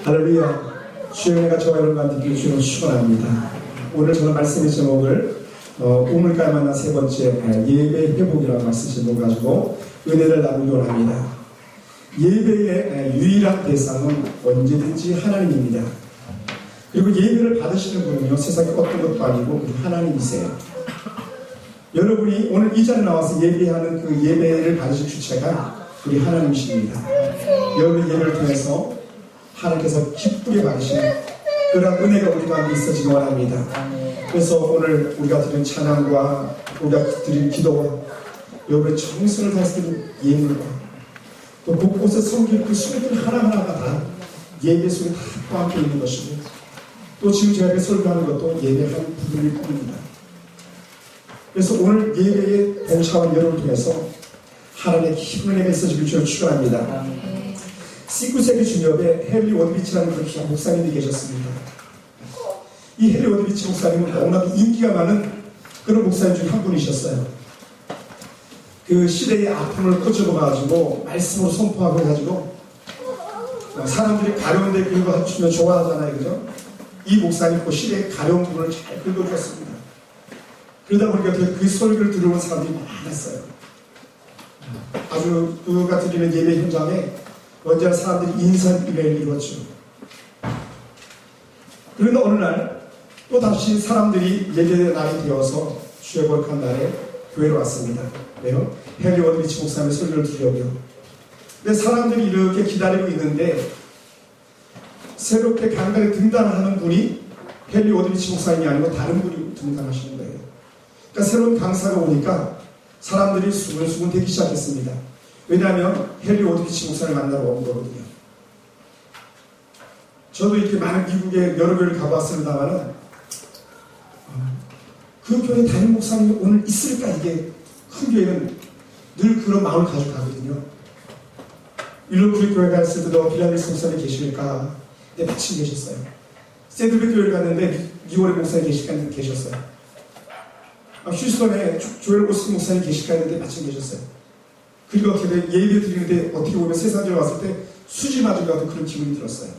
할렐루야. 주의 은혜가 저와 여러분과 함께 주시는 축원합니다. 오늘 저는 말씀의 제목을 우물가에 만난 세 번째 예배 회복이라는 말씀 제목을 가지고 은혜를 나누기 원합니다. 예배의 유일한 대상은 언제든지 하나님입니다. 그리고 예배를 받으시는 분은요, 세상에 어떤 것도 아니고 하나님이세요. 여러분이 오늘 이 자리에 나와서 예배하는 그 예배를 받으실 주체가 우리 하나님이십니다. 여러분의 예배를 통해서 하나님께서 기쁘게 받으시는 그런 은혜가 우리 가운데 있어지기 원합니다. 그래서 오늘 우리가 드린 찬양과 우리가 드린 기도와 여러분의 정성을 다해서 드린 예물과 또 곳곳에 섬길 그 수레들 하나하나가 다 예배 속에 다 포함되어 있는 것이고, 또 지금 제가 설교하는 것도 예배 한 부분일 뿐입니다. 그래서 오늘 예배에 동참한 여러분을 통해서 하나님의 기쁜 은혜가 있어지길 주를 축원합니다. 19세기 중엽에 헨리 워드비치라는 그런 목사님이 계셨습니다. 이 헨리 워드비치 목사님은 너무나도 인기가 많은 그런 목사님 중에 한 분이셨어요. 그 시대의 아픔을 끄집어가지고 말씀으로 선포하고 해가지고 사람들이 가려운데 긁어주면 좋아하잖아요, 그죠? 이 목사님 그 시대의 가려운 부분을 잘 긁어주었습니다. 그러다 보니까 그 설교를 들어온 사람들이 많았어요. 아주 그가 드리는 예배 현장에 언제나 사람들이 인산인해를 이루었죠. 그런데 어느 날 또 다시 사람들이 예배의 날이 되어서 주의 거룩한 날에 교회로 왔습니다. 왜요? 헨리 워드비치 목사님의 설교를 들으려고요. 근데 사람들이 이렇게 기다리고 있는데 새롭게 강단에 등단하는 분이 헨리 워드비치 목사님이 아니고 다른 분이 등단하시는 거예요. 그러니까 새로운 강사가 오니까 사람들이 수근수근 되기 시작했습니다. 왜냐하면 헨리 워드비치 목사를 만나러 온 거거든요. 저도 이렇게 많은 미국에 여러 교회를 가봤습니다만은 그 교회 담임 목사님이 오늘 있을까, 이게 큰 교회는 늘 그런 마음을 가지고 가거든요. 일로크리 교회 갔을 때도 빌라델스 목사님 계실까? 네, 마침 계셨어요. 샌드백 교회를 갔는데 미월의 목사님 계실까? 계셨어요. 휴스턴에 조엘 오스틴 목사님 계실까 했는데 마침 계셨어요. 그리고 어떻게 예배 드리는데 어떻게 보면 세상에 왔을 때 수지 맞은 것 같은 그런 기분이 들었어요.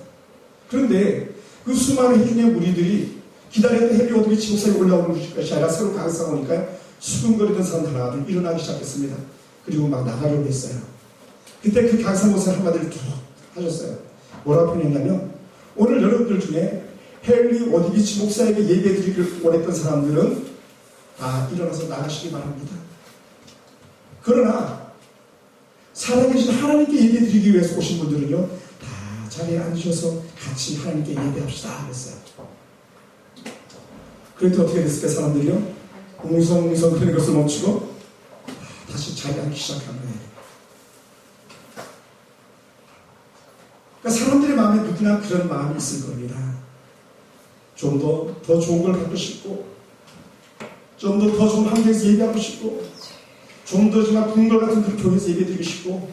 그런데 그 수많은 해중의 무리들이 기다렸던 헨리 워드비치 목사님이 올라오는 것이 아니라 새로 강사가 오니까 수근거리던 사람 하나들 일어나기 시작했습니다. 그리고 막 나가려고 했어요. 그때 그 강사 목사님 한마디를 툭 하셨어요. 뭐라고 표현했냐면, 오늘 여러분들 중에 헨리 워드비치 목사에게 예배 드리기를 원했던 사람들은 다 일어나서 나가시기 바랍니다. 그러나 살아계신 하나님께 예배 드리기 위해서 오신 분들은요, 다 자리에 앉으셔서 같이 하나님께 예배합시다 그랬어요. 그랬더니 어떻게 됐을까? 사람들이요, 웅성웅성 하는 것을 멈추고 다시 자리에 앉기 시작한 거예요. 그러니까 사람들의 마음에 누구나 그런 마음이 있을 겁니다. 좀 더 좋은 걸 갖고 싶고, 좀 더 좋은 환경에서 예배하고 싶고, 좀 더 정말 궁궐 같은 그 교회에서 예배드리고 싶고,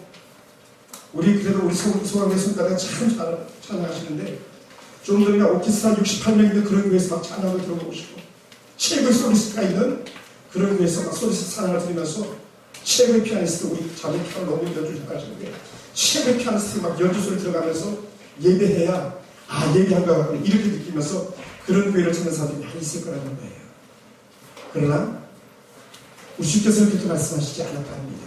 우리 그래도 우리 소강의 손가락이 참 찬양하시는데, 좀 더 그냥 오케스트라 68명 있는 그런 교회에서 막 찬양을 들어보고 싶고, 최고의 소리스트가 있는 그런 교회에서 막 소리스트 찬양을 들으면서 최고의 피아니스트, 우리 자기 피아노 너무 연주 잘하시는데 최고의 피아니스트 막 연주 소리 들어가면서 예배해야 예배한 것 같고 이렇게 느끼면서 그런 교회를 찾는 사람들이 많이 있을 거라는 거예요. 그러나 우리 주께서는 그렇게 말씀하시지 않았답니다.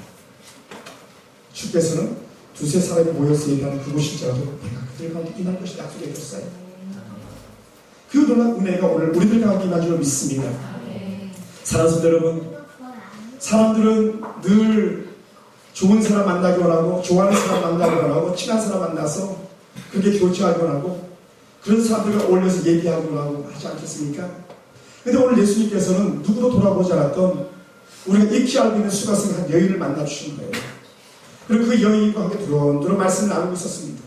주께서는 두세 사람이 모여서 예배하는 그곳일지라도 내가 그들 가운데 임할 것이 약속해 줬어요. 그 놀라운 은혜가 오늘 우리들 가운데 임한 줄 믿습니다. 사랑하는 성도 여러분, 사람들은 늘 좋은 사람 만나기 원하고, 좋아하는 사람 만나기 원하고, 친한 사람 만나서 그렇게 교제하기 원하고, 그런 사람들과 어울려서 얘기하기 원하고 하지 않겠습니까? 근데 오늘 예수님께서는 누구도 돌아보지 않았던 우리가 익히 알고 있는 수가성 한 여인을 만나 주신 거예요. 그리고 그 여인과 함께 두런두런 말씀을 나누고 있었습니다.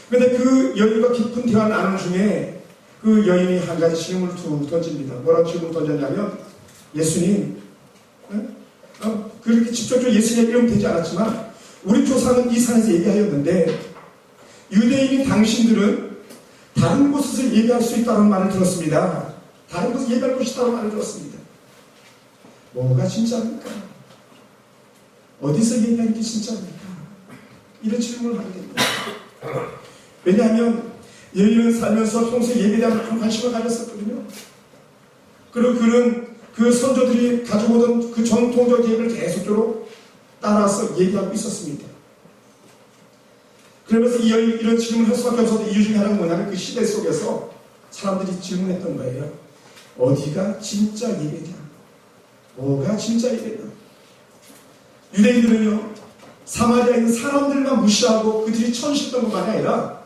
그런데 그 여인과 깊은 대화를 나누는 중에 그 여인이 한 가지 질문을 던집니다. 뭐라고 질문을 던졌냐면, 예수님, 그렇게 직접적으로 예수님 이름 되지 않았지만 우리 조상은 이 산에서 예배하였는데 유대인인 당신들은 다른 곳에서 예배할 수 있다는 말을 들었습니다. 다른 곳에서 예배할 곳이 있다는 말을 들었습니다. 뭐가 진짜입니까? 어디서 예배하는 게 진짜입니까? 이런 질문을 하게 됩니다. 왜냐하면 여인은 살면서 평소에 예배에 대한 많은 관심을 가졌었거든요. 그리고 그는 그 선조들이 가져오던 그 정통적 예배를 계속적으로 따라서 얘기하고 있었습니다. 그러면서 이 여인이 이런 질문을 할 수밖에 없었는데 이유 중에 하나가 뭐냐면 그 시대 속에서 사람들이 질문했던 거예요. 어디가 진짜 예배냐? 뭐가 진짜 예배냐? 유대인들은요, 사마리아에 있는 사람들만 무시하고 그들이 천시했던 것만이 아니라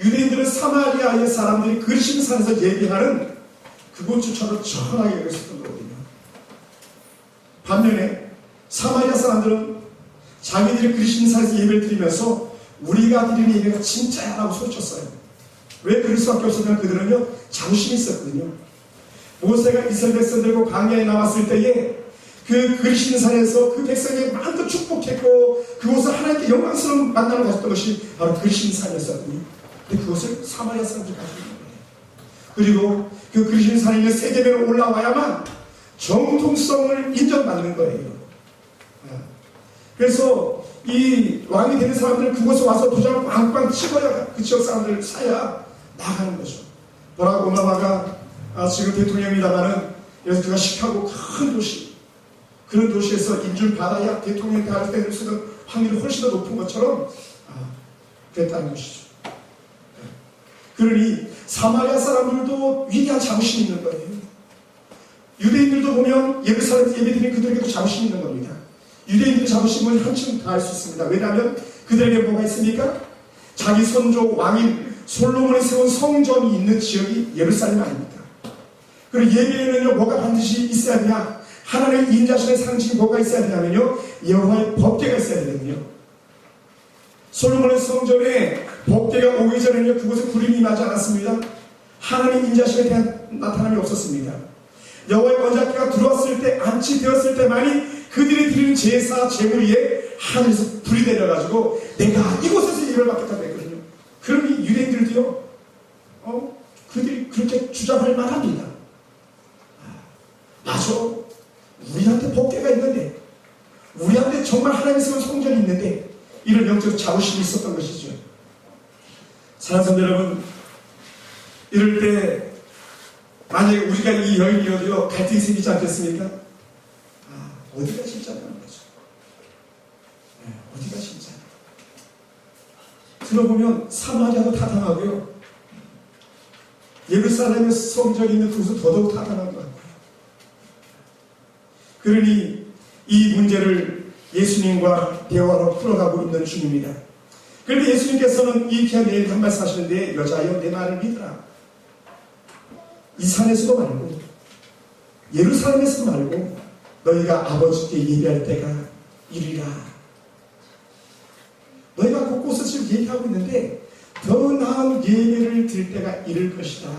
유대인들은 사마리아의 사람들이 그리심 산에서 예배하는 그곳조차도 전하게 여겼었던 거거든요. 반면에 사마리아 사람들은 자기들이 그리심 산에서 예배를 드리면서 우리가 드리는 예배가 진짜야 라고 소리쳤어요. 왜 그럴 수밖에 없었냐면 그들은요, 자부심이 있었거든요. 모세가 이스라엘 백성들과 광야에 나왔을 때에 그 그리심 산에서 그 백성에게 마음껏 축복했고 그곳을 하나님께 영광스러운 만남을 가졌던 것이 바로 그리심 산이었거든요. 근데 그것을 사마리아 사람들이 가지고 있는 거예요. 그리고 그 그리심 산에 있는 세계면에 올라와야만 정통성을 인정받는 거예요. 그래서 이 왕이 되는 사람들은 그곳에 와서 도장을 빵빵 찍어야 그 지역 사람들을 사야 나가는 거죠. 버락 오바마가 지금 대통령입니다만은 그래서 그가 시카고 큰 도시, 그런 도시에서 인준을 받아야 대통령 대할 때 쓰는 확률이 훨씬 더 높은 것처럼 그랬다는 것이죠. 그러니 사마리아 사람들도 위대한 자부심이 있는 거예요. 유대인들도 보면 예루살렘에서 예배드리는 그들에게도 자부심이 있는 겁니다. 유대인들의 자부심은 한층 다 할 수 있습니다. 왜냐하면 그들에게 뭐가 있습니까? 자기 선조 왕인 솔로몬이 세운 성전이 있는 지역이 예루살렘 아닙니까? 그리고 예배에는요, 뭐가 반드시 있어야 되냐? 하나님의 인자신의 상징이 뭐가 있어야 되냐면요, 여호와의 법궤가 있어야 되거든요. 솔로몬의 성전에 법궤가 오기 전에는요, 그곳에 구름이 임하지 않았습니다. 하나님 인자신에 대한 나타남이 없었습니다. 여호와의 언약궤가 들어왔을 때, 안치되었을 때만이 그들이 드리는 제사, 제물 위에 하늘에서 불이 내려가지고 내가 이곳에서 예배를 받겠다고 했거든요. 그러니 유대인들도요, 그들이 그렇게 주장할 만합니다. 맞아. 우리한테 법궤가 있는데, 우리한테 정말 하나님의 세운 성전이 있는데, 이런 영적 자부심이 있었던 것이죠. 사랑하는 성도 여러분, 이럴 때 만약에 우리가 이 여인이어도요, 갈등이 생기지 않겠습니까? 어디가 진짜냐는 거죠. 어디가 진짜? 들어보면 사마리아도 타당하고요, 예루살렘의 성전이 있는 그곳은 더더욱 타당한 것 같아요. 그러니 이 문제를 예수님과 대화로 풀어가고 있는 중입니다. 그런데 예수님께서는 이 귀한 내일 한 말씀 하시는데, 여자여 내 말을 믿으라. 이 산에서도 말고 예루살렘에서도 말고 너희가 아버지께 예배할 때가 이르리라. 너희가 곳곳에서 지금 얘기하고 있는데 더 나은 예배를 드릴 때가 이를 것이다.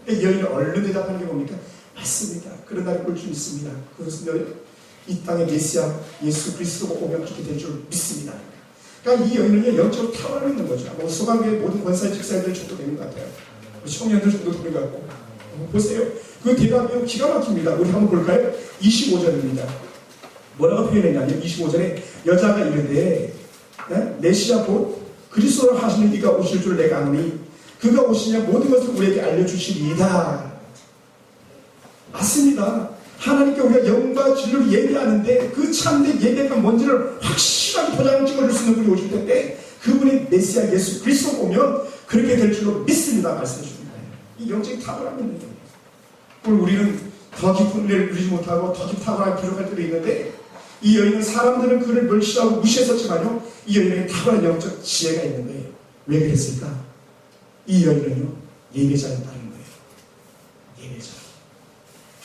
여인은 얼른 대답하는 게 뭡니까? 맞습니다. 그런 날이 올 줄 믿습니다. 그것은 이 땅의 메시아 예수 그리스도가 오면 그렇게 될 줄 믿습니다. 그러니까 이 여인은요, 영적으로 타고나고 있는 거죠. 뭐 소방교회 모든 권사의 직사들이 정도 되는 것 같아요. 청년들 정도 되는 것 같고. 보세요. 그 대답이 기가 막힙니다. 우리 한번 볼까요? 25절입니다. 뭐라고 표현했냐면 25절에 여자가 이르되 메시아 곧 그리스도를 하시는 이가 오실 줄 내가 아노니 그가 오시면 모든 것을 우리에게 알려주시리이다. 맞습니다. 하나님께 우리가 영과 진리를 예배하는데 그 참된 예배가 뭔지를 확실하게 도장을 찍어줄 수 있는 분이 오실 텐데 그분이 메시아 예수 그리스도 오면 그렇게 될 줄로 믿습니다. 말씀해 줍니다. 이 영적인 탁월함이 있는 거예요. 오늘 우리는 더 깊은 은혜를 누리지 못하고 더 깊은 탁월함을 부족할 때도 있는데 이 여인은 사람들은 그를 멸시하고 무시했었지만요, 이 여인에게 탁월한 영적 지혜가 있는 거예요. 왜 그랬을까? 이 여인은요, 예배자였다는 거예요. 예배자.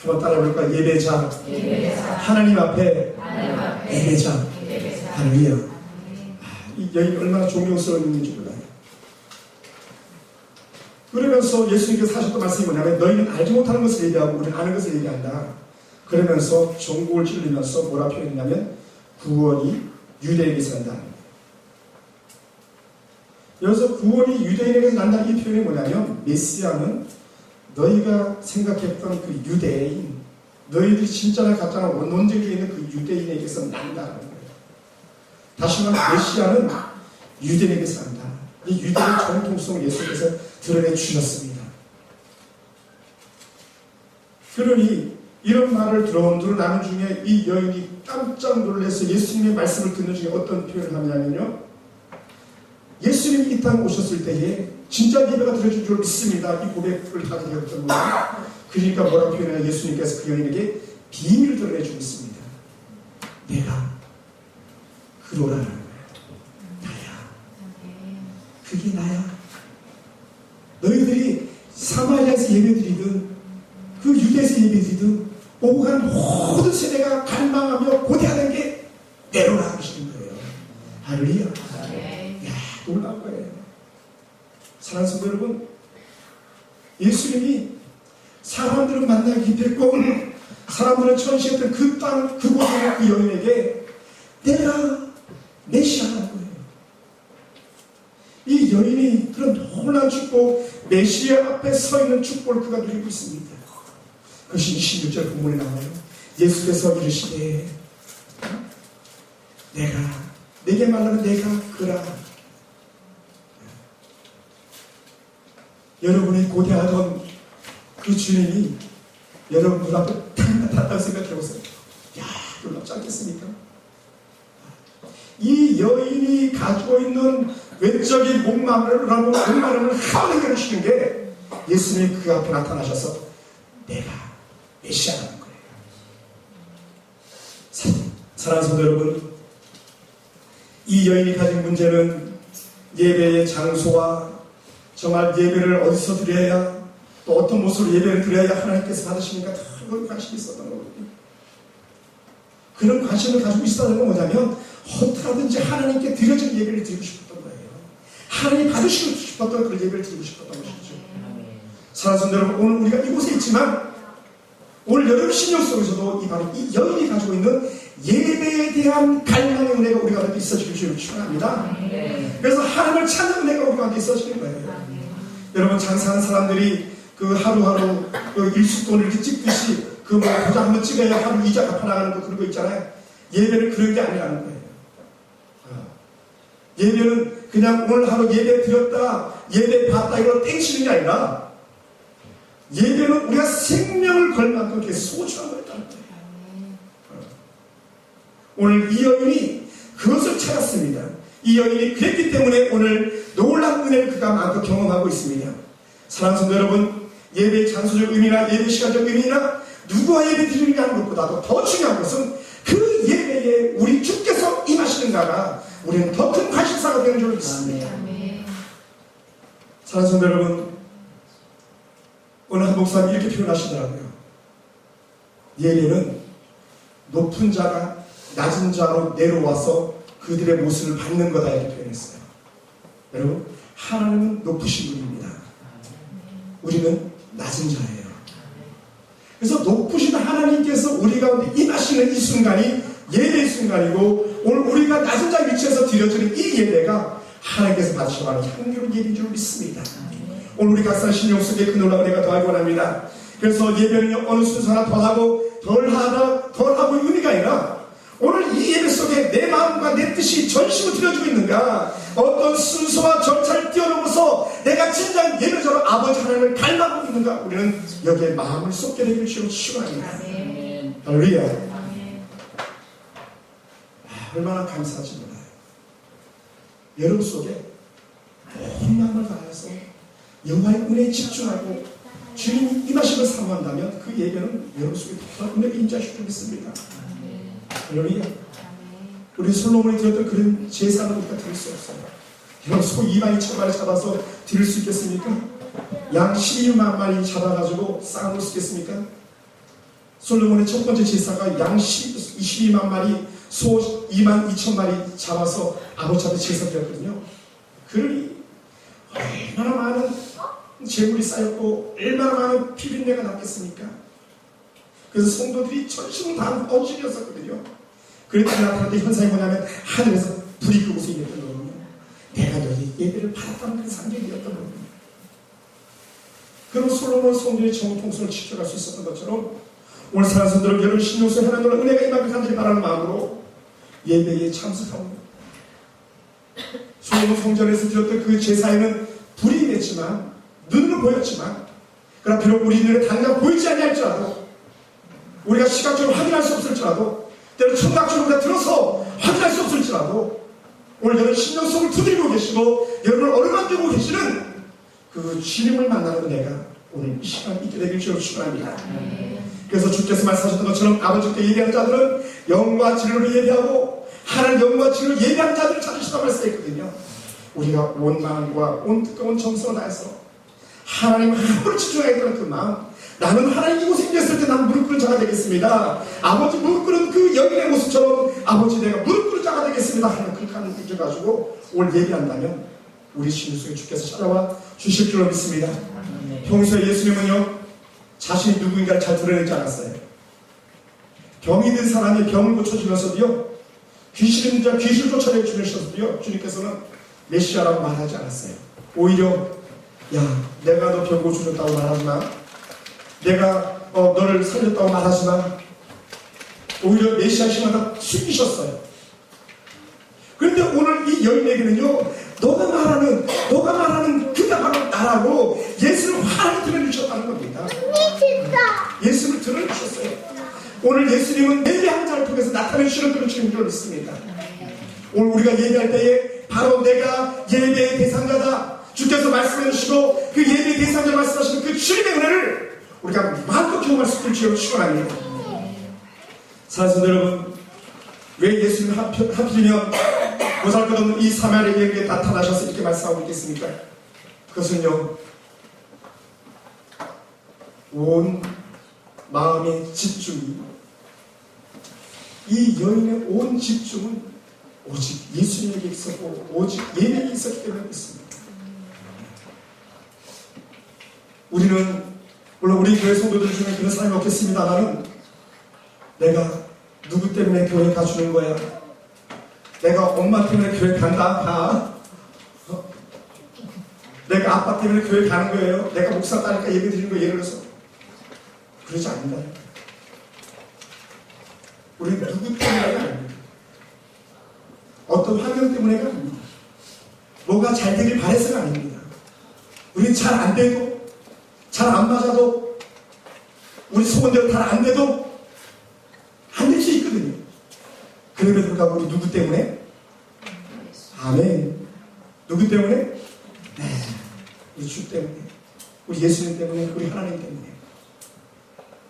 한번 따라해볼까? 예배자. 하나님 앞에 예배자. 할렐루야. 이 여인이 얼마나 존경스러운 인물인지 몰라요. 그러면서 예수님께서 하셨던 말씀이 뭐냐면 너희는 알지 못하는 것을 얘기하고 우리는 아는 것을 얘기한다. 그러면서 종국을 찔리면서 뭐라 표현했냐면 구원이 유대인에게서 난다는 거예요. 여기서 구원이 유대인에게서 난다는 이 표현이 뭐냐면 메시아는 너희가 생각했던 그 유대인, 너희들이 진짜나 가짜나 논쟁 중에 있는 그 유대인에게서 난다는 거예요. 다시 말하면 메시아는 유대인에게서 난다. 이 유대의 정통성을 예수께서 드러내 주셨습니다. 그러니 이런 말을 들어오는 중에 이 여인이 깜짝 놀라서 예수님의 말씀을 듣는 중에 어떤 표현을 하냐면요, 예수님이 이 땅에 오셨을 때에 진짜 예배가 드려진 줄 믿습니다. 이 고백을 하게 되었던 거예요. 그러니까 뭐라고 표현하냐, 예수님께서 그 여인에게 비밀을 드러내주고 있습니다. 내가 그로라는 거야. 나야. 그게 나야. 너희들이 사마리아에서 예배드리든 그 유대에서 예배드리든 오고 가는 모든 세대가 갈망하며 고대하는 게 내로라 하시는 거예요. 할렐루야. 야, 놀라운 거예요. 사랑하는 성도 여러분, 예수님이 사람들은 만나기 힘들고 사람들은 천시했던 그 땅, 그곳에 그 여인에게 내가 메시아라는 거예요. 이 여인이 그런 놀라운 축복, 메시아 앞에 서 있는 축복을 그가 누리고 있습니다. 그것이 26절 본문에 나와요. 예수께서 이르시되 내게 말하는 내가 그라. 여러분이 고대하던 그 주님이 여러분 눈앞에 딱 나타났다고 생각해보세요. 야, 놀랍지 않겠습니까? 이 여인이 가지고 있는 외적인 목마름을 한번 해결하시는 게 예수님이 그 앞에 나타나셔서 내가 메시아라는 거예요. 사랑하는 성도 여러분, 이 여인이 가진 문제는 예배의 장소와 정말 예배를 어디서 드려야, 또 어떤 모습으로 예배를 드려야 하나님께서 받으십니까? 그런 관심이 있었던 거거든요. 그런 관심을 가지고 있었던 건 뭐냐면 어떻게든지 하나님께 드려진 예배를 드리고 싶었던 거예요. 하나님 받으시고 싶었던 그런 예배를 드리고 싶었던 것이죠. 사랑하는 성도 여러분, 오늘 우리가 이곳에 있지만 오늘 여러분 신령 속에서도 바로 이 여인이 가지고 있는 예배에 대한 갈망의 은혜가 우리 가운데 있어지기를 축원합니다. 그래서 하나님을 찾는 은혜가 우리 가운데 있어지는 거예요. 여러분, 장사하는 사람들이 그 하루하루 그 일수돈을 이렇게 찍듯이 그 뭐 도장 한번 찍어야 하루 이자 갚아나가는 거 그런 거 있잖아요. 예배는 그런 게 아니라는 거예요. 예배는 그냥 오늘 하루 예배 드렸다, 예배 받다 이거 땡치는 게 아니라 예배는 우리가 생명을 걸 만큼 이렇게 소중한 거였다는 거예요. 오늘 이 여인이 그것을 찾았습니다. 이 여인이 그랬기 때문에 오늘 놀라운 은혜를 그가 마음껏 경험하고 있습니다. 사랑하는 성도 여러분, 예배의 장소적 의미나 예배 시간적 의미나 누구와 예배 드리느냐 하는 것보다도 더 중요한 것은 그 예배에 우리 주께서 임하시는가가 우리는 더 큰 관심사가 되는 줄 믿습니다. 사랑하는 성도 여러분, 오늘 한 목사님이 이렇게 표현하시더라고요. 예배는 높은 자가 낮은 자로 내려와서 그들의 모습을 받는 거다 이렇게 표현했어요. 여러분, 하나님은 높으신 분입니다. 우리는 낮은 자예요. 그래서 높으신 하나님께서 우리 가운데 임하시는 이 순간이 예배의 순간이고, 오늘 우리가 낮은 자 위치에서 드려지는 이 예배가 하나님께서 받으셔가는 향기로운 예배인 줄 믿습니다. 오늘 우리 각사 신령 속에 그 놀라운 은혜가 더하기 원합니다. 그래서 예배는 어느 순서나 더하고 덜하고 의미가 아니라 오늘 이 예배 속에 내 마음과 내 뜻이 전심을 드려주고 있는가, 어떤 순서와 절차를 뛰어넘어서 내가 진정한 예배자로 아버지 하나님을 닮아가고 있는가, 우리는 여기에 마음을 쏟게 되기를 축원합니다. 할렐루야. 얼마나 감사한지 몰라요. 여러분 속에 온 마음을 다해서 여호와의 은혜에 집중하고 주님 임하시는 사모한다면 그 예배는 여러분 속에 더 은혜가 임재하실 줄 믿습니다. 할렐루야. 우리 솔로몬이 드렸던 그런 제사는 우리가 드릴 수 없어요. 여러분, 소 2만 2천 마리 잡아서 드릴 수 있겠습니까? 양 12만 마리 잡아가지고 쌓아놓을 수 있겠습니까? 솔로몬의 첫 번째 제사가 양 22만 마리, 소 2만 2천 마리 잡아서 아버지한테 제사 드렸거든요. 그러니 얼마나 많은 재물이 쌓였고 얼마나 많은 피비린내가 났겠습니까? 그래서 성도들이 전심을 다한 어질이었었거든요. 그랬더니 나타났던 현상이 뭐냐면 하늘에서 불이 끄고서 임했던 거거든요. 내가 너희 예배를 받았다는 그 상징이었던 거거든요. 그럼 솔로몬 성전의 정통성을 지켜갈 수 있었던 것처럼 오늘 사랑하는 성도들, 여러분 신령수의 하나님의 은혜가 임하길 간절히 바라는 마음으로 예배에 참석하고 솔로몬 성전에서 드렸던 그 제사에는 불이 임했지만, 눈으로 보였지만, 그러나 비록 우리 눈에 당장 보이지 아니할지라도, 우리가 시각적으로 확인할 수 없을지라도, 때로 청각적으로 우리가 들어서 확인할 수 없을지라도, 오늘 여러분 신령성을 두드리고 계시고 여러분을 어루만지고 계시는 그 주님을 만나는 은혜가 오늘 이 시간 있게 되길 주로 축원합니다. 그래서 주께서 말씀하셨던 것처럼 아버지께 예배하는 자들은 영과 진리로 예배하고 하나님 영과 진리로 예배하는 자들을 찾으시다고 말씀했거든요. 우리가 온 마음과 온 뜨거운 정성을 다해서 하나님 한 분을 집중하겠다는 그 마음, 나는 하나님 이곳에 생겼을 때 난 무릎 꿇은 자가 되겠습니다. 아버지 무릎 꿇은 그 여인의 모습처럼 아버지 내가 무릎 꿇은 자가 되겠습니다 하는 그 간을 느껴가지고 오늘 예배한다면 우리 심리 속에 주께서 찾아와 주실 줄로 믿습니다. 평소에 예수님은요 자신이 누구인가를 잘 드러내지 않았어요. 병이 든 사람이 병을 고쳐주면서도요, 귀신 있는 자 귀신을 쫓아내 주면서도요, 주님께서는 메시아라고 말하지 않았어요. 오히려 야 내가 너 병 고쳐줬다고 말하지만, 내가 너를 살렸다고 말하지만, 오히려 메시아 신앙을 숨기셨어요. 그런데 오늘 이 여인에게는요, 너가 말하는 그가 바로 나라고 예수를 환하게 드러내주셨다는 겁니다. 예수를 드러내주셨어요. 오늘 예수님은 예배하는 자를 통해서 나타내주시는 그런 주님인 줄 믿습니다. 오늘 우리가 예배할 때에 바로 내가 예배의 대상자다, 주께서 말씀해 주시고 그 예배의 대상자 말씀하시는 그 주님의 은혜를 우리가 마음껏 경험할 수 있을 줄로 축원합니다. 사랑하는 여러분, 왜 예수님 하필이면 보잘것없는 이 사마리아 여인에게 나타나셔서 이렇게 말씀하고 있겠습니까? 그것은요, 온 마음의 집중이, 이 여인의 온 집중은 오직 예수님에게 있었고 오직 예배에 있었기 때문에 있습니다. 우리는 물론 우리 교회 성도들 중에 그런 사람이 없겠습니다만, 내가 누구 때문에 교회 가주는 거야? 내가 엄마 때문에 교회 간다? 가? 내가 아빠 때문에 교회 가는 거예요? 내가 목사 따니까 예배 드리는 거예요? 예를 들어서 그러지 않는다. 우리 누구 때문에가 아닙니다. 어떤 환경 때문에가 아닙니다. 뭐가 잘 되길 바래서가 아닙니다. 우리는 잘 안 되고 잘 안 맞아도, 우리 소원대로 잘 안 돼도 안 될 수 있거든요. 그럼에도 불구하고 우리 누구 때문에? 아멘. 누구 때문에? 네. 우리 주 때문에, 우리 예수님 때문에, 우리 하나님 때문에.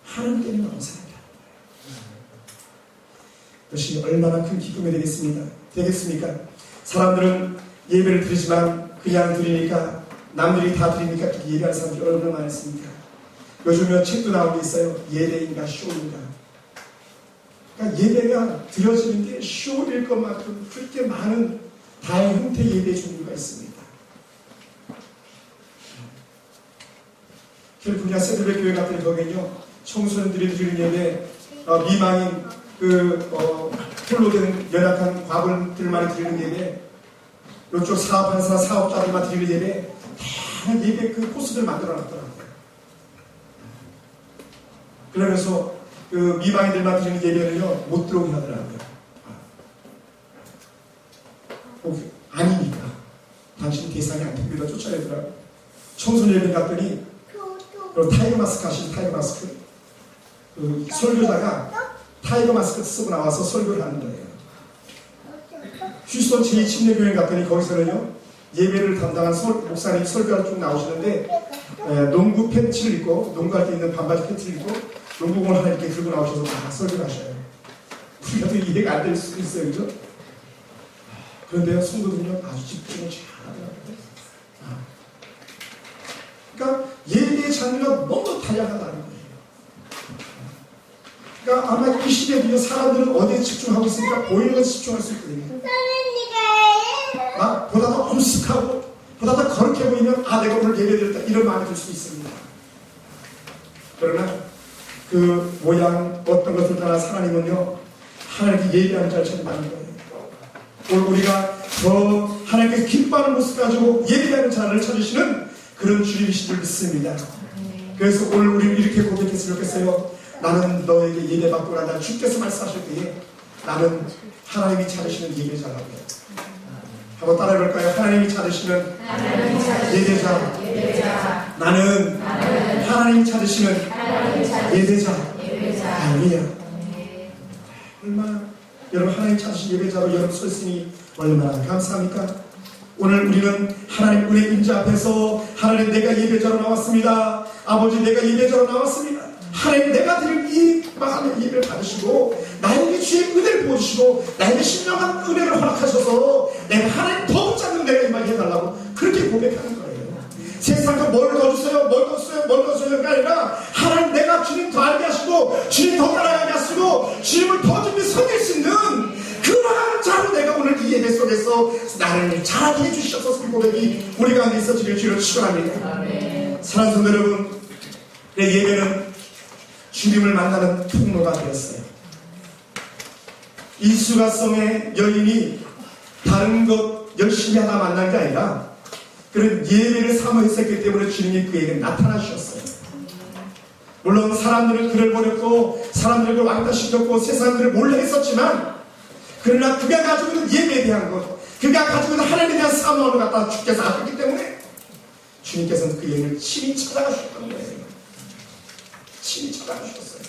하나님 때문에 감사합니다. 그것이 얼마나 큰 기쁨이 되겠습니까? 사람들은 예배를 드리지만 그냥 드리니까, 남들이 다 드리니까 그렇게 예배하는 사람들이 얼마나 많습니까? 요즘에 책도 나오고 있어요. 예배인가 쇼인가. 그러니까 예배가 드려지는 게 쇼일 것만큼 그렇게 많은 다양한 형태의 예배 종류가 있습니다. 캘리포니아 세드백 교회 같은 거기는요, 청소년들이 드리는 예배, 미망인 홀로 된 연약한 과부들만 드리는 예배, 이쪽 사업하는 사업자들만 드리는 예배, 다양한 예배 그 코스를 만들어 놨더라고요. 그러면서 그 미망인들만 드리는 예배는요, 못 들어오게 하더라고요. 아니니까. 당신 대상이 안 됩니다. 쫓아내더라고요. 청소년 예배 갔더니, 타이거 마스크 하시는 타이거 마스크. 그 설교자가 타이거 마스크 쓰고 나와서 설교를 하는 거예요. 휴스턴 제2침례교회 갔더니 거기서는요, 예배를 담당한 목사님 설교가 쭉 나오시는데, 농구 팬티를 입고, 농구할 때 있는 반바지 팬티를 입고, 농구공을 하나 이렇게 들고 나오셔서 다 설교를 하셔요. 우리가 또 이해가 안 될 수도 있어요, 그죠? 그런데요, 성도들은요, 아주 집중을 잘 하더라고요. 그러니까 예배의 장르가 너무 다양하다는 거예요. 그러니까 아마 이 시대에도 사람들은 어디에 집중하고 있으니까 보이는 것에 집중할 수 있거든요. 보다 더 엄숙하고 보다 더 거룩해 보이면 내가 오늘 예배드렸다 이런 마음이 들 수 있습니다. 그러나 그 모양 어떤 것을 떠나 하나님은요, 하나님께 예배하는 자를 찾는다는 거예요. 오늘 우리가 더 하나님께서 기뻐하는 모습 가지고 예배하는 자를 찾으시는 그런 주님이신 줄 믿습니다. 그래서 오늘 우리 이렇게 고백했으면 좋겠어요. 나는 너에게 예배받고 나다. 주께서 말씀하실 때에 나는 하나님이 찾으시는 예배자라고요. 한번 따라해볼까요? 하나님이 찾으시는 예배자. 나는 하나님이 찾으시는 예배자. 할렐루야. 얼마나 여러분 하나님 찾으신 예배자로 여러분 서 있으니 얼마나 감사합니까? 오늘 우리는 하나님 은혜 임재 앞에서 하나님 내가 예배자로 나왔습니다. 아버지 내가 예배자로 나왔습니다. 하나님 내가 드린 이 마음의 예배를 받으시고 나에게 주의 은혜를 부어주시고 나에게 신령한 은혜를 허락하셔서 내가 하나님 더 붙잡는 내가 임하게 해달라고 그렇게 고백하는 거예요. 세상도 뭘 더 주세요, 뭘 더 주세요, 뭘 더 주세요가 아니라 하나님 내가 주님 더 알게 하시고 주님 더 따라가게 하시고 주님을 더 준비 섬길 수 있는 그러한 자로 내가 오늘 이 예배 속에서 나를 잘하게 해주셔서 그 고백이 우리 가운데 있어지길 주로 축원합니다. 사랑하는 성도 여러분, 내 예배는 주님을 만나는 통로가 되었어요. 이수가성의 여인이 다른 것 열심히 하다 만난 게 아니라 그런 예배를 사모했었기 때문에 주님이 그에게 나타나주셨어요. 물론 사람들은 그를 버렸고 사람들을 그를 왕따시켰고 세상들을 몰래 했었지만 그러나 그가 가지고 있는 예배에 대한 것, 그가 가지고 있는 하나님에 대한 사모함을 갖다 주께서 아셨기 때문에 주님께서는 그 여인을 친히 찾아가셨던 거예요. 친히 찾아가셨어요.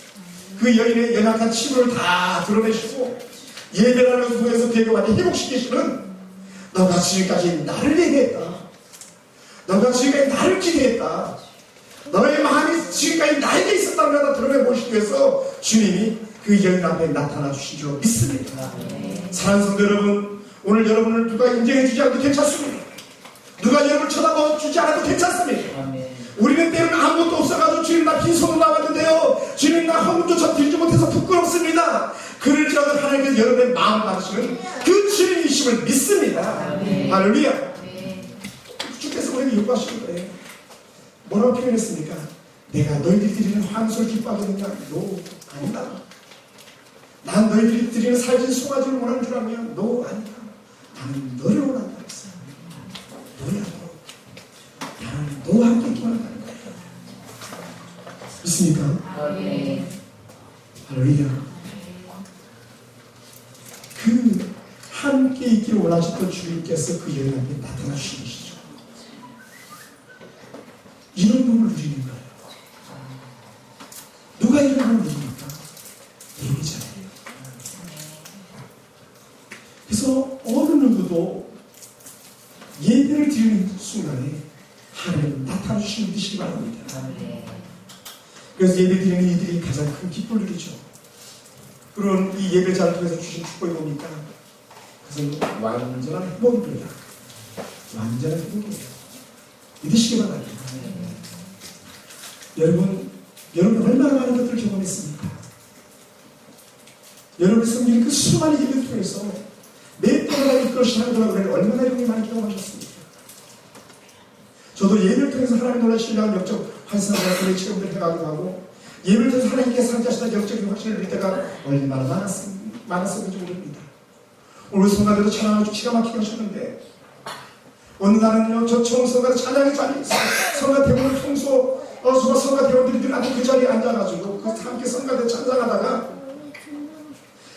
그 여인의 연약한 치부를 다 드러내시고 예배라는 것을 통해서 그에게 완전히 회복시키시는 너가 지금까지 나를 예배했다. 너가 지금까지 나를 기대했다. 너의 마음이 지금까지 나에게 있었다는 걸 드러내보시기 위해서 주님이 그 여인 앞에 나타나 주신 줄 믿습니다. 사랑하는 성도 여러분, 오늘 여러분을 누가 인정해주지 않아도 괜찮습니다. 누가 여러분을 쳐다봐주지 않아도 괜찮습니다. 우리는 때로는 아무것도 없어가지고 주님 나 빈손으로 나왔는데요, 주님 나 헌금조차 드리지 못해서 부끄럽습니다. 그럴지라도 하나님께서 여러분의 마음을 받으시는 그 주님이심을 믿습니다. 할렐루야. 주께서 우리에게 요구하시는 거예요. 뭐라고 표현했습니까? 내가 너희들이 드리는 환수를 기뻐하겠느냐? 너 아니다. 난 너희들이 드리는 살진 송아지를 원하는 줄 알면 너 아니다. 나는 너를 원한다 했어요. 너야 너. 나는 너와 함께 있기만 한다는 거예요. 믿습니까? 할렐루야. 그 함께 있기를 원하셨던 주님께서 그 여인한테 나타나 주신 것이죠. 이런 놈을 누리는 거예요. 누가 이런 놈을 누립니까? 예배자예요. 그래서 어느 누구도 예배를 드리는 순간에 하나님 나타나 주시는 뜻이 바랍니다. 그래서 예배 드리는 이들이 가장 큰 기쁨을 누리죠. 그런 이 예배자를 통해서 주신 축복이 뭡니까? 그것은 완전한 행복입니다. 완전한 행복이에요. 믿으시기 바랍니다. 여러분 얼마나 많은 것들을 경험했습니까? 여러분의 성경이 그 수많은 예배를 통해서 몇 번이나 이끌어주신 하나님을 얼마나 여러분이 많이 경험하셨습니까? 저도 예배를 통해서 하나님 놀라시는 영적 환상과 그의 체험들을 해가기도 하고 예배를 통해서 하나님께 상자하시는 영적인 확신을 누릴 때가 얼마나 많았었는지 모릅니다. 오늘 성가대도 찬양을 좀 기가 막히게 하셨는데 어느 날은요, 저 처음 성가 찬양의 자리에 있어요. 성가 대원을 평소 성가 대원들이 아주 그 자리에 앉아가지고 함께 성가대 찬양하다가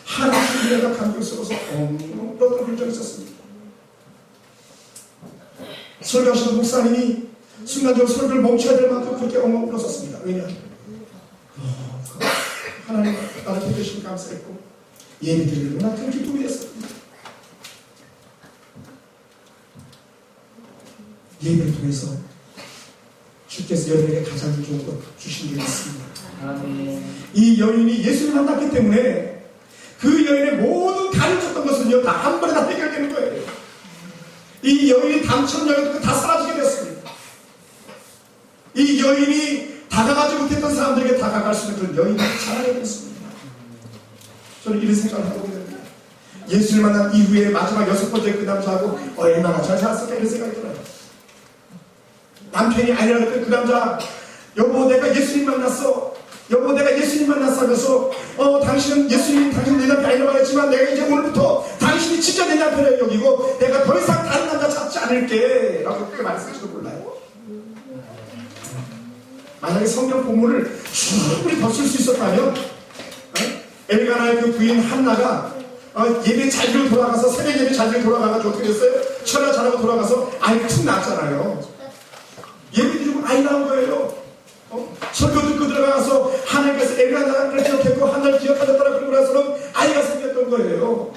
하나님 은혜가 감격스러워서 엉엉 울었던 적이 있었습니다. 설교하시는 목사님이 순간적으로 설교를 멈춰야 될 만큼 그렇게 엉엉 울었었습니다. 왜냐? 하나님 나를 해주신 감사했고 예배드리는 나 큰 기쁨이었습니다. 예배를 통해서 주께서 여러분에게 가장 좋은 것 주신 게 있습니다. 이 여인이 예수를 만났기 때문에 그 여인의 모든 가르쳤던 것은요 다 한 번에 다 해결되는 거예요. 이 여인이 당첨자가 다 사라지게 됐습니다. 이 여인이 다가가지 못했던 사람들에게 다가갈 수 있는 그런 여인이 자라게 됐습니다. 저는 이런 생각을 하고 있는데 예수를 만난 이후에 마지막 6번째 그 남자하고 얼마나 잘 살았을까 이런 생각이 들어요. 남편이 아니라 그랬더니 그 남자 여보 내가 예수님 만났어. 여보 내가 예수님 만났어 하면서 당신은 예수님 당신 내 남편 아니라고 했지만 내가 이제 오늘부터 당신이 진짜 내 남편을 여기고 내가 더 이상 다른 남자 찾지 않을게 라고 그렇게 말했을지도 몰라요. 만약에 성경 본문을 충분히 더 쓸 수 있었다면 엘가나의 그 부인 한나가 예배 자리로 돌아가서 새벽 예배 자리로 돌아가가지고 어떻게 됐어요? 천하 잘하고 돌아가서 아이가 툭 낳았잖아요. 예배 드리고 아이 낳은 거예요. 설교 듣고 들어가서 하나님께서 애가 나를 기억했고 하나님을 기억하셨다라 그러고 나서는 아이가 생겼던 거예요.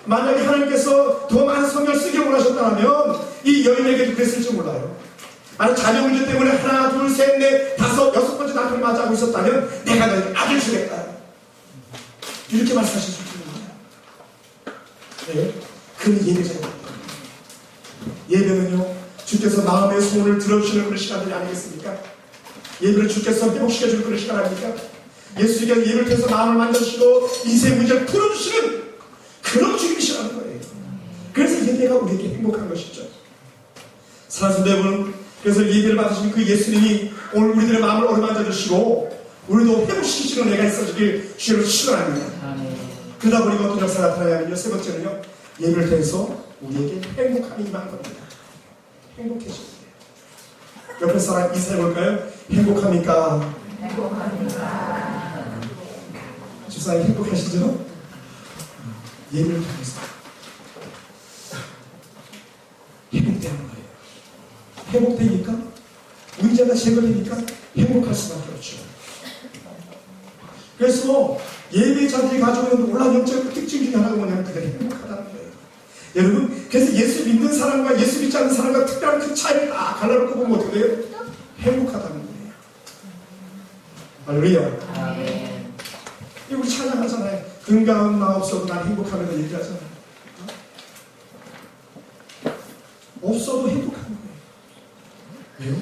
만약에 하나님께서 더 많은 성경을 쓰기 원하셨다면 이 여인에게도 그랬을지 몰라요. 아니 자녀 문제 때문에 하나 둘 셋 넷 다섯 여섯 번째 남편을 맞이하고 있었다면 내가 너에게 아들 주겠다 이렇게 말씀하실 수 있는 거예요. 네? 그런 예배자예요. 예배는요 주께서 마음의 소원을 들어주시는 그런 시간들이 아니겠습니까? 예배를 주께서 회복시켜주는 그런 시간 아닙니까? 예수님께서 예배를 통해서 마음을 만져주시고 인생의 문제를 풀어주시는 그런 주님이시라는 거예요. 그래서 예배가 우리에게 행복한 것이죠. 사랑하는 여러분, 그래서 예배를 받으신 그 예수님이 오늘 우리들의 마음을 어루만져 주시고 우리도 회복시키시는 애가 있어지길 주로 축원합니다. 그러다 보니까 어떤 역사가 나타나냐면요, 세 번째는요, 예배를 통해서 우리에게 행복함이 임한 겁니다. 행복해집니다. 옆에 사람 인사해볼까요? 행복합니까? 행복합니까? 집사님 행복하시죠? 예배를 통해서 회복되는 거예요. 회복되니까 문제가 제거되니까 행복할 수밖에 없죠. 그래서 예배자들이 가지고 있는 놀라운 영적 특징 중에 하나가 뭐냐면 그들이 행복하다는 거예요. 여러분, 그래서 예수 믿는 사람과 예수 믿지 않는 사람과 특별한 그 차이를 다 갈라놓고 보면 어떻게 돼요? 행복하다는 거예요. 할렐루야. 우리 찬양하잖아요. 건강은 나 없어도 난 행복하면 얘기하잖아요. 없어도 행복한 거예요. 왜요?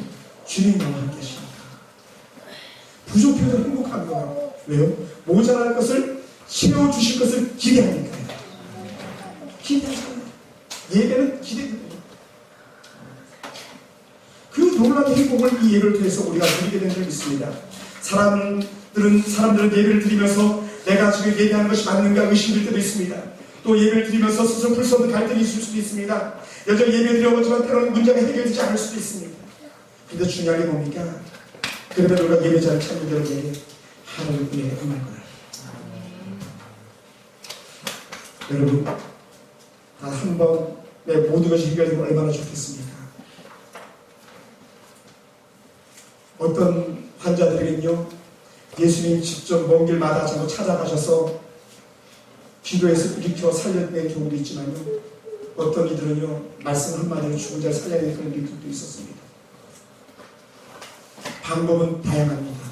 주님이 나와 함께 하시니까. 부족해도 행복한 거예요. 왜요? 모자랄 것을 채워주실 것을 기대하니까요. 기대하잖아요. 예배는 기대거든요. 그 놀라운 행복을 이 예배를 통해서 우리가 누리게 된 적이 있습니다. 사람들은 예배를 드리면서 내가 지금 예배하는 것이 맞는가 의심될 때도 있습니다. 또 예배를 드리면서 스스로 풀 수 없는 갈등이 있을 수도 있습니다. 여전히 예배 드려보지만 때로는 문제가 해결되지 않을 수도 있습니다. 근데 중요한 게 뭡니까? 그러면 우리가 예배자를 찾는 여러분에게 하나님의 은혜가 임할 거예요. 여러분, 단 한 번에 모든 것이 해결되면 얼마나 좋겠습니까? 어떤 환자들에게는요, 예수님 직접 먼 길마다 전부 찾아가셔서 기도해서 일으켜 살려낸 경우도 있지만요, 어떤 이들은요, 말씀 한마디로 죽은 자를 살려낸 그런 일들도 있었습니다. 방법은 다양합니다.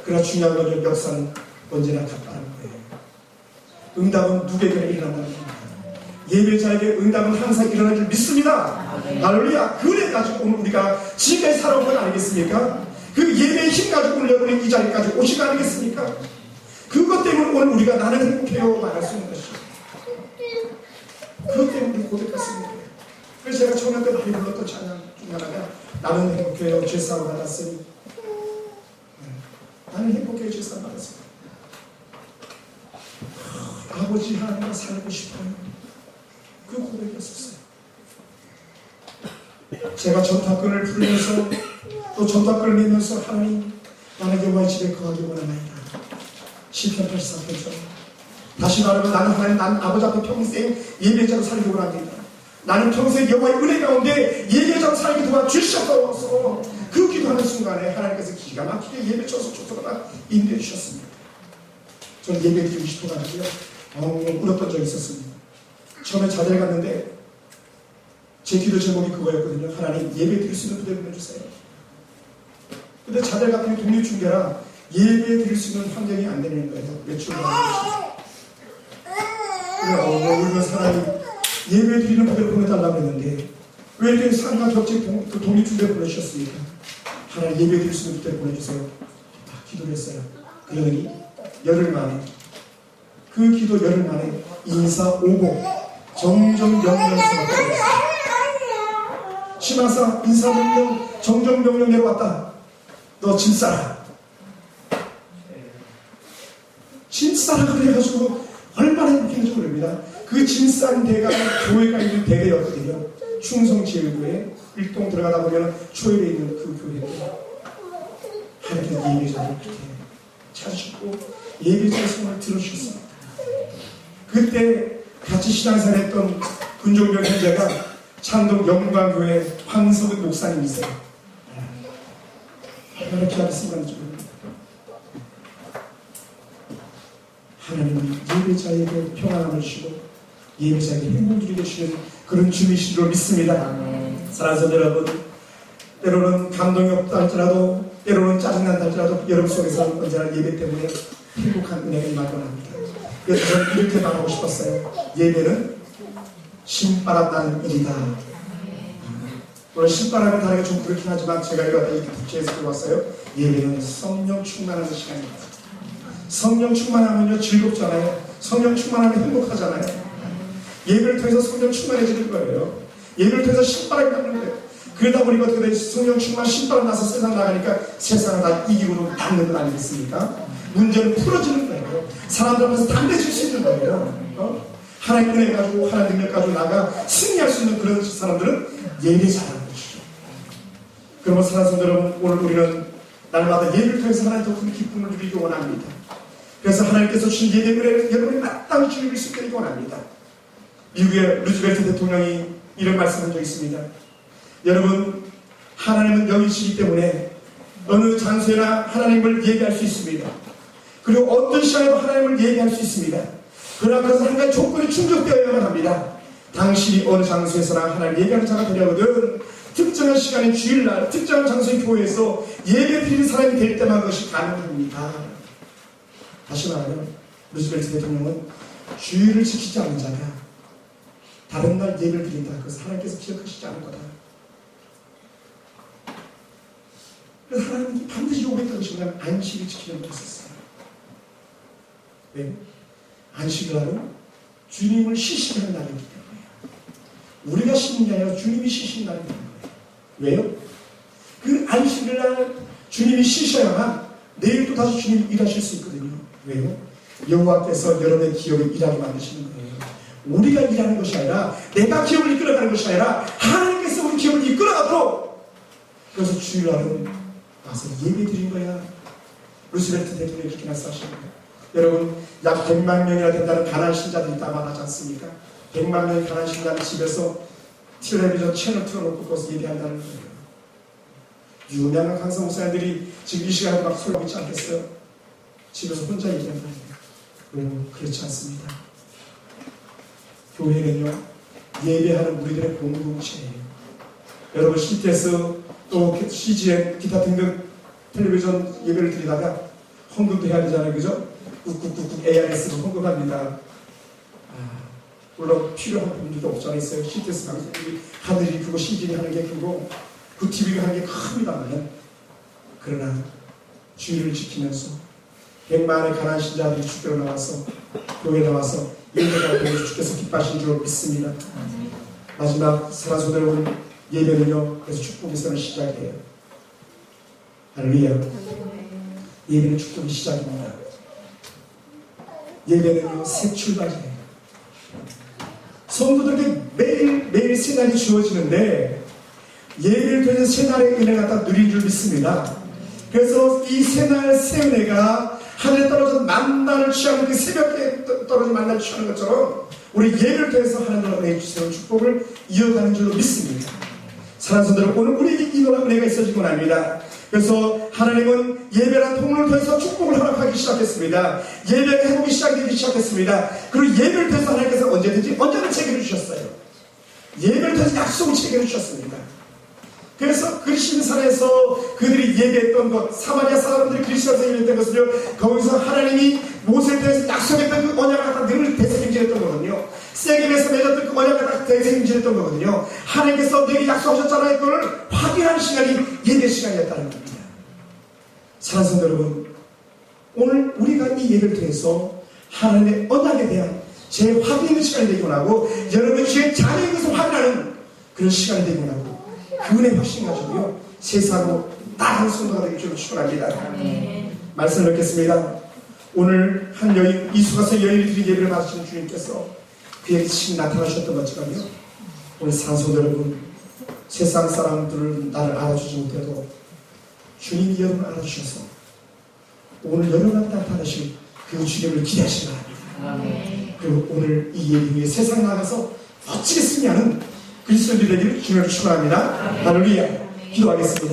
그러나 중요한 건 역사는 언제나 같다는 거예요. 응답은 누구에게나 일어난다는 겁니다. 예배자에게 응답은 항상 일어날 줄 믿습니다. 할렐루야. 그래 가지고 오늘 우리가 지금까지 살아온 건 아니겠습니까? 그 예배의 힘 가지고 오늘 여러분이 이 자리까지 오신 거 아니겠습니까? 그것 때문에 오늘 우리가 나는 행복해요 말할 수 있는 것이죠. 그것 때문에 우리 고백했습니다. 그래서 제가 처음에 때 많이 불렀던 찬양 중 하나가 나는 행복해요 죄사함 받았으니, 나는 행복해요 죄사함 받았으니 아버지 하나님과 살고 싶어요. 그 고백이었었어요. 제가 전타권을 부르면서 또 전타권을 내면서 하나님 나는 여호와의 집에 거하기 원하나이다. 시편 84편처럼 다시 말하면 나는 하나님, 나는 아버지 앞에 평생 예배자로 살기 원합니다. 나는 평생 여호와의 은혜 가운데 예배자로 살기 도와주셔서 그 기도하는 순간에 하나님께서 기가 막히게 예배 쳐서 좋도록 인도해 주셨습니다. 저는 예배 드리고 싶어가지고요 울었던 적이 있었습니다. 처음에 자대를 갔는데 제 기도 제목이 그거였거든요. 하나님 예배 드릴 수 있는 부대 보내주세요. 근데 자대를 갔더니 독립중개라 예배 드릴 수 있는 환경이 안 되는 거예요. 외출을 하는 것이. 그래 울면서 하나님 예배 드리는 부대를 보내달라고 했는데 왜 이렇게 상가 겹치 독립중개를 보내주셨습니까? 하나님 예배 드릴 수 있는 부대를 보내주세요. 기도를 했어요. 그러더니 열흘 만에 그 기도 열흘 만에 인사 오복 정정명령서가 떨어졌어요. 심화사 인사명령 정정명령 내려왔다. 너 짐 싸라. 짐 싸라 그래가지고 얼마나 행복했는지 모릅니다. 그 짐 싼 데가 교회가 있는 대회였거든요. 충성제일교회 일동 들어가다 보면 초일에 있는 그 교회인데 하나님께서 예배자를 그렇게 찾으시고 예배자의 성을 들어주셨습니다. 그때 같이 신앙생활 했던 군종병 형제가 창동 영광교회 황석은 목사님이세요. 얼마나 귀하게 쓰는 줄 모릅니다. 하나님은 예배자에게 평안함을 주시고 예배자에게 행복을 주게 주시는 그런 주이신 줄 믿습니다. 사랑하는 성도 여러분, 때로는 감동이 없다 할지라도, 때로는 짜증난다 할지라도 여러분 속에서 언제나 예배 때문에 행복한 은혜가 임하곤 합니다. 그래서 저는 이렇게 말하고 싶었어요. 예배는 신바람 나는 일이다. 물론 신바람은 다르게 좀 그렇긴 하지만 제가 이거 이렇게 부채에서 들어왔어요. 예배는 성령 충만하는 시간입니다. 성령 충만하면요 즐겁잖아요. 성령 충만하면 행복하잖아요. 예배를 통해서 성령 충만해지는 거예요. 예배를 통해서 신바람이 나는 거예요. 그러다 보니까 어떻게 되지? 성령 충만 신바람 나서 세상 나가니까 세상을 다 이기고 닦는 것 아니겠습니까? 문제는 풀어지는 거예요. 사람들 앞에서 담대해질 수 있는 거예요. 하나님 은혜 가지고 하나님 능력 가지고 나가 승리할 수 있는 그런 사람들은 예배자라는 것이죠. 그러면 사랑하는 여러분, 오늘 우리는 날마다 예배를 통해서 하나님 더 큰 기쁨을 누리기 원합니다. 그래서 하나님께서 주신 예배를 여러분이 마땅히 즐길 수 있게 원합니다. 미국의 루즈벨트 대통령이 이런 말씀을 한 적이 있습니다. 여러분, 하나님은 여기시기 때문에 어느 장소에나 하나님을 예배할 수 있습니다. 그리고 어떤 시간에도 하나님을 예배할 수 있습니다. 그러나 그것은 한 가지 조건이 충족되어야만 합니다. 당신이 어느 장소에서나 하나님 예배하는 자가 되려거든 특정한 시간에 주일날 특정한 장소의 교회에서 예배 드리는 사람이 될 때만 그것이 가능합니다. 다시 말하면 루즈벨트 대통령은 주일을 지키지 않는 자가 다른 날 예배를 드린다. 그것을 하나님께서 기억하시지 않을 거다. 그래서 하나님이 반드시 요구했던 것이 뭐냐면 안식을 지키는 것이었어요. 왜? 안식을 하는 주님을 쉬시는 날이기 때문에 우리가 쉬는 게 아니라 주님이 쉬시는 날이기 때문에. 왜요? 그 안식일 날 주님이 쉬셔야만 내일 또 다시 주님이 일하실 수 있거든요. 왜요? 여호와께서 여러분의 기업을 일하게 만드시는 거예요. 우리가 일하는 것이 아니라 내가 기업을 이끌어가는 것이 아니라 하나님께서 우리 기업을 이끌어가도록. 그래서 주일날은 와서 예배 드린 거야. 루스벨트 대통령이 그렇게 말씀하십니다. 여러분, 약 100만 명이나 된다는 가난 신자들이 있다 말하지 않습니까? 100만 명의 가난 신자는 집에서 텔레비전 채널 틀어놓고 거기서 예배한다는 거예요. 유명한 강사 목사님들이 지금 이 시간에 막 소리하고 있지 않겠어요? 집에서 혼자 예배한다는 거예요. 그렇지 않습니다. 교회는요, 예배하는 우리들의 공동체예요. 여러분, CTS 또 CGN 기타 등등 텔레비전 예배를 드리다가 헌금도 해야 되잖아요. 그죠? 꾹꾹꾹꾹 ARS로 헌금합니다. 물론 필요한 분들도 없지 않았어요. CTS 방송이 하늘이 크고 CGN이 하는 게 크고 그 TV가 하는 게 큽니다만, 그러나 주의를 지키면서 100만의 가난 신자들이 주께로 나와서 교회에 나와서 예배가 되어 주께서 기뻐하신 줄 믿습니다. 마지막 사랑하는 성도 여러분, 예배는요 그래서 축복에서는 시작이에요. 할렐루야. 예배는 축복의 시작입니다. 예배는요 새 출발이에요. 성도들에게 매일 새 날이 주어지는데 예배를 통해서 새 날의 은혜가 다 누린 줄 믿습니다. 그래서 이 새 날 새 은혜가 하늘에 떨어진 만나를 취하는 그 새벽에 떨어진 만나를 취하는 것처럼 우리 예배를 통해서 하나님의 은혜 주시는 축복을 이어가는 줄로 믿습니다. 사랑하는 성도들, 오늘 우리에게 이 은혜가 있어지곤 합니다. 그래서 하나님은 예배란 통로를 통해서 축복을 허락하기 시작했습니다. 예배가 회복이 시작되기 시작했습니다. 그리고 예배를 통해서 하나님께서 언제나 체결해 주셨어요. 예배를 통해서 약속을 체결해 주셨습니다. 그래서 그리스도산에서 그들이 예배했던 것, 사마리아 사람들이 그리스도산에서 예배했던 것은요, 거기서 하나님이 모세에 대해서 약속했던 그 언약을 갖다 늘 되새김질했던 거거든요. 세겜에서 맺었던 그 언약을 갖다 되새김질했던 거거든요. 하나님께서 내게 약속하셨잖아요. 그걸 확인하는 시간이 예배 시간이었다는 겁니다. 사랑하는 성도 여러분, 오늘 우리가 이 예배를 통해서 하나님의 언약에 대한 재확인의 시간이 되기 원하고, 여러분의 주의 자녀인 것을 확인하는 그런 시간이 되기 원하고, 그 은혜 확신 가지고요 세상으로 나아가는 성도가 되기 줄로 축원합니다. 말씀을 읽겠습니다. 오늘 한 여인, 이수가서 여인이 드린 예배를 받으시는 주님께서 그에게 신 나타나셨던 것처럼요, 오늘 산소도 여러분, 세상 사람들은 나를 알아주지 못해도 주님이 여러분을 알아주셔서 오늘 여러분한테 나타나실 그 주님을 기대하시기 바랍니다. 그리고 오늘 이 예배 후에 세상 나가서 멋지게 승리하는 그리스도인들이 되기를 주님을 축원합니다. 할렐루야. 기도하겠습니다.